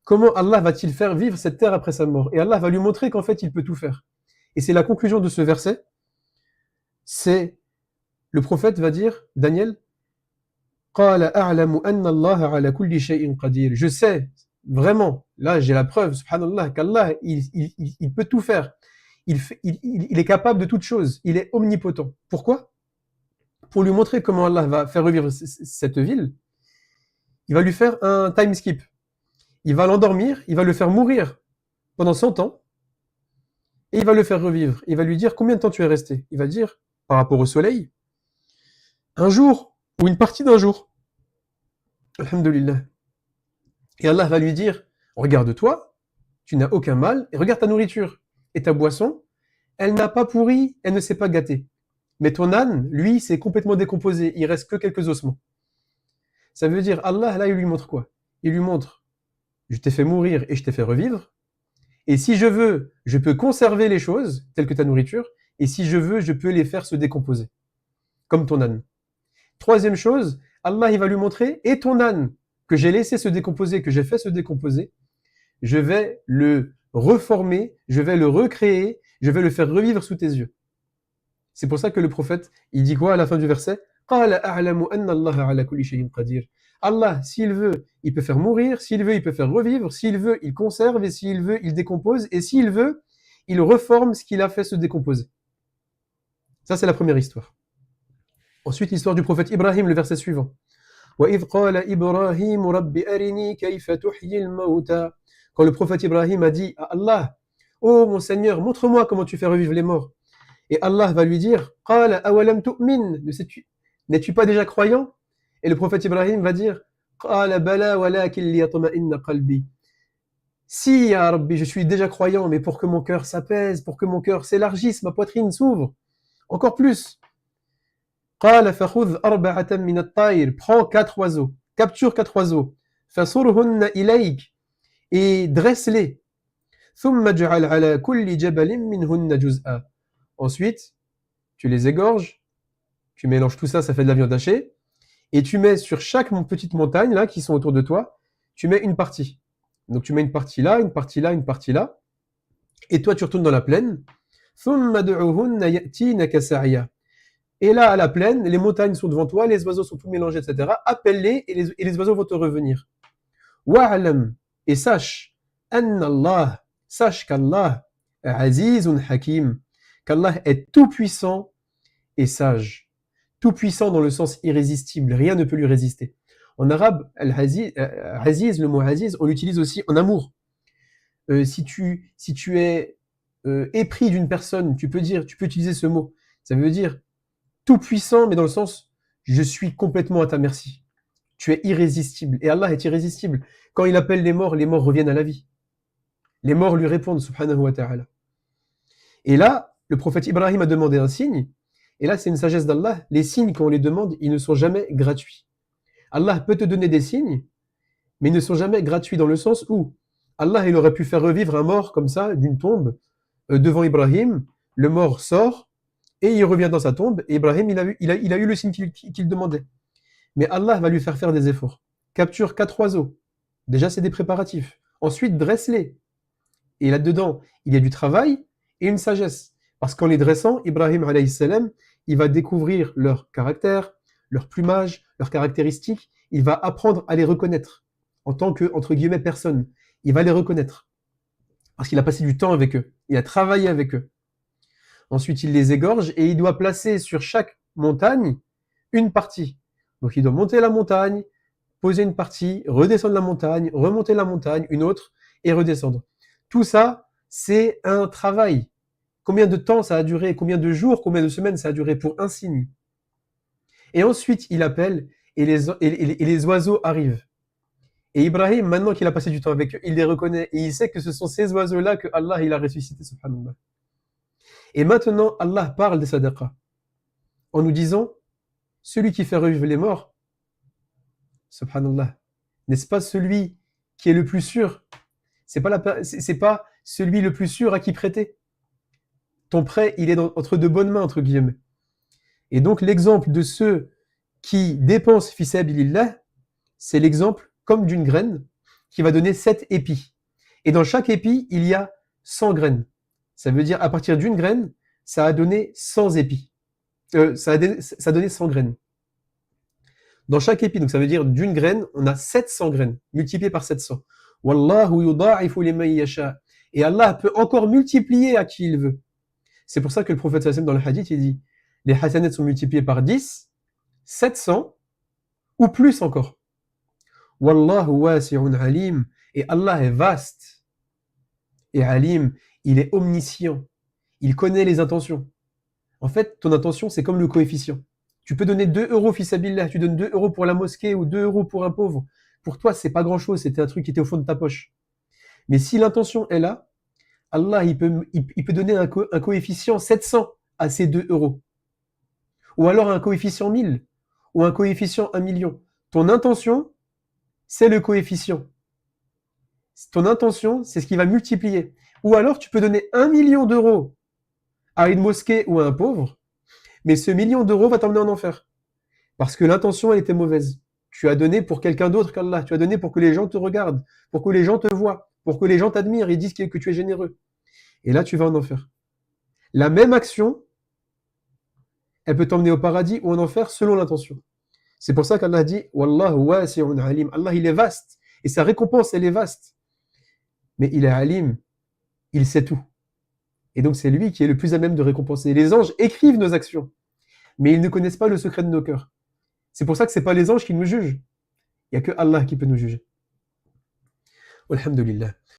comment Allah va-t-il faire vivre cette terre après sa mort? Et Allah va lui montrer qu'en fait, il peut tout faire. Et c'est la conclusion de ce verset. C'est, le prophète va dire, Daniel, قال أعلم أن الله على كل شيء قدير. Je sais, vraiment, là j'ai la preuve, subhanallah, qu'Allah, il peut tout faire. Il est capable de toutes choses. Il est omnipotent. Pourquoi? Pour lui montrer comment Allah va faire revivre cette ville, il va lui faire un time skip. Il va l'endormir, il va le faire mourir pendant 100 ans, et il va le faire revivre. Il va lui dire combien de temps tu es resté. Il va dire, par rapport au soleil, un jour, ou une partie d'un jour. Alhamdulillah. Et Allah va lui dire, regarde-toi, tu n'as aucun mal, et regarde ta nourriture. Et ta boisson, elle n'a pas pourri, elle ne s'est pas gâtée. Mais ton âne, lui, s'est complètement décomposé, il reste que quelques ossements. Ça veut dire, Allah, là, il lui montre quoi? Il lui montre, je t'ai fait mourir et je t'ai fait revivre, et si je veux, je peux conserver les choses, telles que ta nourriture, et si je veux, je peux les faire se décomposer, comme ton âne. Troisième chose, Allah, il va lui montrer, et ton âne, que j'ai laissé se décomposer, que j'ai fait se décomposer, je vais le reformer, je vais le recréer, je vais le faire revivre sous tes yeux. C'est pour ça que le prophète, il dit quoi à la fin du verset? Allah, s'il veut, il peut faire mourir, s'il veut, il peut faire revivre, s'il veut, il conserve, et s'il veut, il décompose, et s'il veut, il reforme ce qu'il a fait se décomposer. Ça, c'est la première histoire. Ensuite, l'histoire du prophète Ibrahim, le verset suivant. وَإِذْ قَالَ إِبْرَاهِيمُ رَبِّ أَرِنِي كَيْفَ تُحْيِي الْمَوْتَى. Quand le prophète Ibrahim a dit à Allah, oh mon Seigneur, montre-moi comment tu fais revivre les morts. Et Allah va lui dire, قَالَ أَوَلَمْ تُؤْمِنْ. N'es-tu pas déjà croyant? Et le prophète Ibrahim va dire, قَالَ بَلَا وَلَكِنْ لِيَطْمَئِنَّ قَلْبِي. Si, ya Rabbi, je suis déjà croyant, mais pour que mon cœur s'apaise, pour que mon cœur s'élargisse, ma poitrine s'ouvre, encore plus. قال فخذ أربعة من الطير. Prends 4 oiseaux, capture 4 oiseaux. فصرهن إليك. Et dresse-les. ثم اجعل على كل جبل منهن جزءا. Ensuite, tu les égorges, tu mélanges tout ça, ça fait de la viande hachée, et tu mets sur chaque petite montagne là qui sont autour de toi, tu mets une partie. Donc tu mets une partie là, une partie là, une partie là, et toi tu retournes dans la plaine. ثم ادعوهن يأتينك سعيا. Et là, à la plaine, les montagnes sont devant toi, les oiseaux sont tout mélangés, etc. Appelle-les et les oiseaux vont te revenir. Wa'alam, et sache, annallah, sache qu'Allah, azizun hakim, qu'Allah est tout puissant et sage. Tout puissant dans le sens irrésistible, rien ne peut lui résister. En arabe, aziz, le mot aziz, on l'utilise aussi en amour. Si tu es épris d'une personne, tu peux utiliser ce mot. Ça veut dire tout puissant, mais dans le sens, je suis complètement à ta merci. Tu es irrésistible. Et Allah est irrésistible. Quand il appelle les morts reviennent à la vie. Les morts lui répondent, subhanahu wa ta'ala. Et là, le prophète Ibrahim a demandé un signe. Et là, c'est une sagesse d'Allah. Les signes, quand on les demande, ils ne sont jamais gratuits. Allah peut te donner des signes, mais ils ne sont jamais gratuits dans le sens où Allah, il aurait pu faire revivre un mort comme ça, d'une tombe, devant Ibrahim. Le mort sort, et il revient dans sa tombe, et Ibrahim, il a eu le signe qu'il demandait. Mais Allah va lui faire des efforts. Capture 4 oiseaux. Déjà, c'est des préparatifs. Ensuite, dresse-les. Et là-dedans, il y a du travail et une sagesse. Parce qu'en les dressant, Ibrahim, alayhi salam, il va découvrir leur caractère, leur plumage, leurs caractéristiques. Il va apprendre à les reconnaître en tant que, entre guillemets, personne. Il va les reconnaître. Parce qu'il a passé du temps avec eux. Il a travaillé avec eux. Ensuite, il les égorge et il doit placer sur chaque montagne une partie. Donc, il doit monter la montagne, poser une partie, redescendre la montagne, remonter la montagne, une autre, et redescendre. Tout ça, c'est un travail. Combien de temps ça a duré? Combien de jours, combien de semaines ça a duré pour un signe? Et ensuite, il appelle et les oiseaux arrivent. Et Ibrahim, maintenant qu'il a passé du temps avec eux, il les reconnaît et il sait que ce sont ces oiseaux-là que Allah il a ressuscité, subhanallah. Et maintenant, Allah parle des sadaqas en nous disant, celui qui fait revivre les morts, subhanallah, n'est-ce pas celui qui est le plus sûr? C'est pas celui le plus sûr à qui prêter. Ton prêt, il est entre de bonnes mains, entre guillemets. Et donc, l'exemple de ceux qui dépensent fi sabilillah, c'est l'exemple comme d'une graine qui va donner 7 épis. Et dans chaque épi, il y a 100 graines. Ça veut dire, à partir d'une graine, ça a donné 100 épis. Ça a donné 100 graines. Dans chaque épi, donc ça veut dire d'une graine, on a 700 graines, multipliées par 700. Wallahu yudha'ifu liman yasha. Et Allah peut encore multiplier à qui il veut. C'est pour ça que le prophète sallallahu alayhi wa sallam, dans le hadith, il dit, les hasanats sont multipliés par 10, 700, ou plus encore. Wallahu wasi'un alim. Et Allah est vaste. Et alim, il est omniscient. Il connaît les intentions. En fait, ton intention, c'est comme le coefficient. Tu peux donner 2 euros fisabilillah, tu donnes 2 euros pour la mosquée ou 2 euros pour un pauvre. Pour toi, c'est pas grand chose, c'était un truc qui était au fond de ta poche. Mais si l'intention est là, Allah, il peut donner un coefficient 700 à ces 2 euros. Ou alors un coefficient 1000, ou un coefficient 1 million. Ton intention, c'est le coefficient. Ton intention, c'est ce qui va multiplier. Ou alors, tu peux donner 1 million d'euros à une mosquée ou à un pauvre, mais ce million d'euros va t'emmener en enfer. Parce que l'intention, elle était mauvaise. Tu as donné pour quelqu'un d'autre qu'Allah. Tu as donné pour que les gens te regardent, pour que les gens te voient, pour que les gens t'admirent et disent que tu es généreux. Et là, tu vas en enfer. La même action, elle peut t'emmener au paradis ou en enfer selon l'intention. C'est pour ça qu'Allah dit « Wallahu wasi'un alim ». Allah, il est vaste. Et sa récompense, elle est vaste. Mais il est alim. Il sait tout. Et donc, c'est lui qui est le plus à même de récompenser. Les anges écrivent nos actions, mais ils ne connaissent pas le secret de nos cœurs. C'est pour ça que ce n'est pas les anges qui nous jugent. Il n'y a que Allah qui peut nous juger. Alhamdulillah.